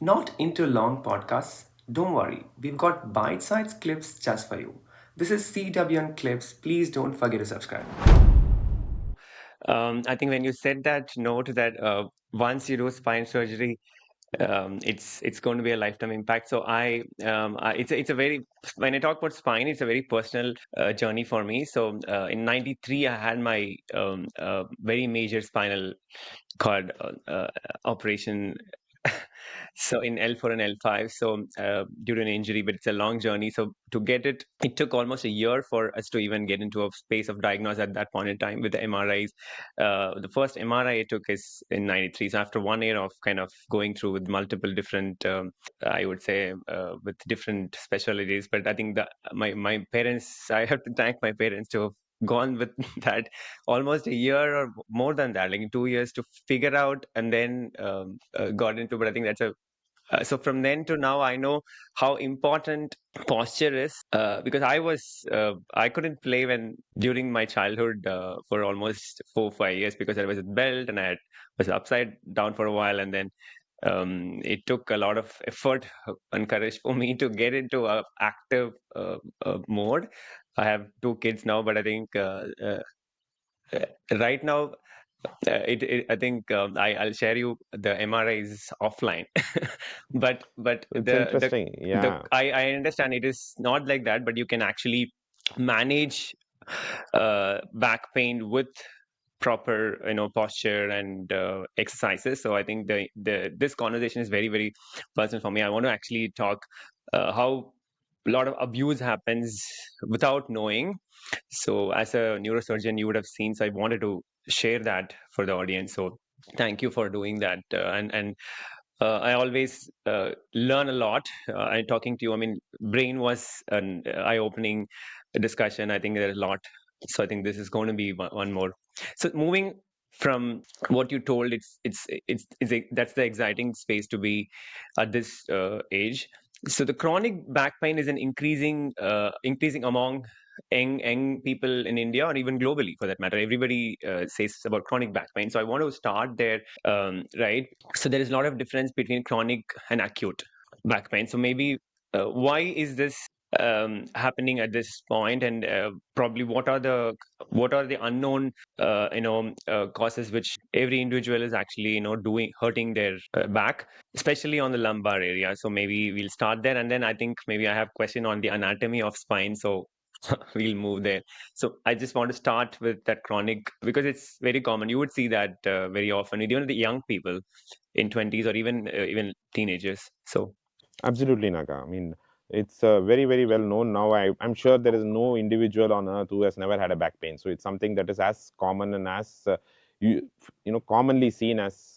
Not into long podcasts? Don't worry, we've got bite sized clips just for you. This is CWN Clips. Please don't forget to subscribe. I think when you said that note that once you do spine surgery, it's going to be a lifetime impact. So it's a very when I talk about spine, it's a very personal journey for me. So in '93, I had my very major spinal cord operation. So in L4 and L5, so due to an injury, but it's a long journey. So to get it, it took almost a year for us to even get into a space of diagnosis at that point in time with the MRIs. The first MRI I took is in '93. So after 1 year of kind of going through with multiple different, I would say, with different specialties. But I think that my parents, I have to thank my parents to have gone with that almost a year or more than that, like 2 years to figure out, and then got into. But I think that's a so from then to now, I know how important posture is because I couldn't play when during my childhood for almost 4 5 years because I was with belt and was upside down for a while, and then it took a lot of effort and courage for me to get into a active mode. I have two kids now, but I think right now I think I'll share you the MRIs offline, but It's interesting. Yeah. I understand it is not like that, but you can actually manage back pain with proper posture and exercises. So I think the this conversation is very personal for me. I want to actually talk how a lot of abuse happens without knowing. So as a neurosurgeon, you would have seen. So I wanted to share that for the audience. So thank you for doing that. I always learn a lot. And talking to you, I mean, brain was an eye-opening discussion. I think there's a lot. So I think this is going to be one more. So moving from what you told, that's the exciting space to be at this age. So the chronic back pain is an increasing among young people in India or even globally for that matter. Everybody says about chronic back pain. So I want to start there, right? So there is a lot of difference between chronic and acute back pain. So maybe why is this happening at this point, and probably what are the unknown causes which every individual is actually doing hurting their back, especially on the lumbar area. So maybe we'll start there, and then I think maybe I have question on the anatomy of spine. So we'll move there. So I just want to start with that chronic because it's very common. You would see that very often, even the young people in 20s or even teenagers. So Absolutely, Naga. I mean, it's very well known now. I'm sure there is no individual on earth who has never had a back pain. So it's something that is as common and as commonly seen as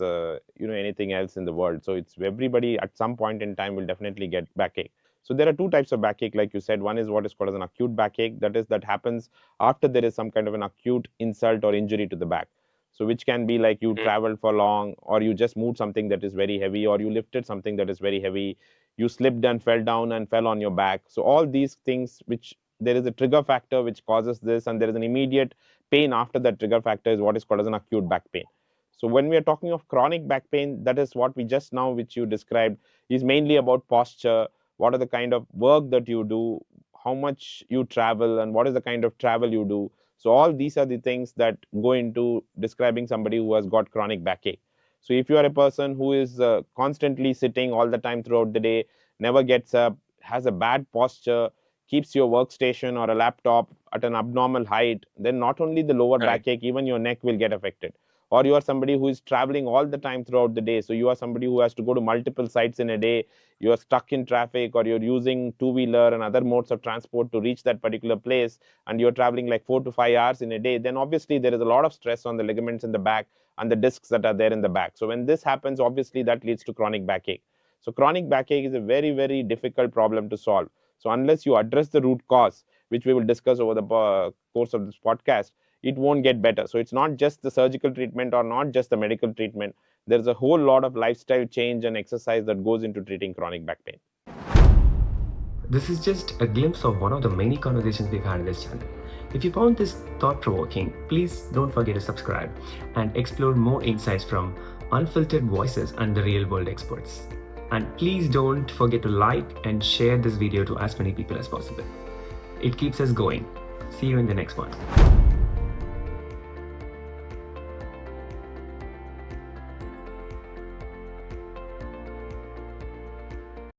anything else in the world. So it's everybody at some point in time will definitely get backache. So there are two types of backache, like you said. One is what is called as an acute backache. That happens after there is some kind of an acute insult or injury to the back. So which can be like you traveled for long, or you just moved something that is very heavy, or you lifted something that is very heavy, you slipped and fell down and fell on your back. So all these things, which there is a trigger factor which causes this, and there is an immediate pain after that trigger factor, is what is called as an acute back pain. So when we are talking of chronic back pain, that is what we just now, which you described, is mainly about posture. What are the kind of work that you do, how much you travel, and what is the kind of travel you do. So all these are the things that go into describing somebody who has got chronic backache. So if you are a person who is constantly sitting all the time throughout the day, never gets up, has a bad posture, keeps your workstation or a laptop at an abnormal height, then not only the lower right. backache, even your neck will get affected. Or you are somebody who is traveling all the time throughout the day. So you are somebody who has to go to multiple sites in a day. You are stuck in traffic, or you're using two-wheeler and other modes of transport to reach that particular place, and you're traveling like 4 to 5 hours in a day. Then obviously there is a lot of stress on the ligaments in the back and the discs that are there in the back. So when this happens, obviously that leads to chronic backache. So chronic backache is a very difficult problem to solve. So unless you address the root cause, which we will discuss over the course of this podcast, it won't get better. So it's not just the surgical treatment or not just the medical treatment. There's a whole lot of lifestyle change and exercise that goes into treating chronic back pain. This is just a glimpse of one of the many conversations we've had in this channel. If you found this thought provoking, please don't forget to subscribe and explore more insights from unfiltered voices and the real world experts. And please don't forget to like and share this video to as many people as possible. It keeps us going. See you in the next one.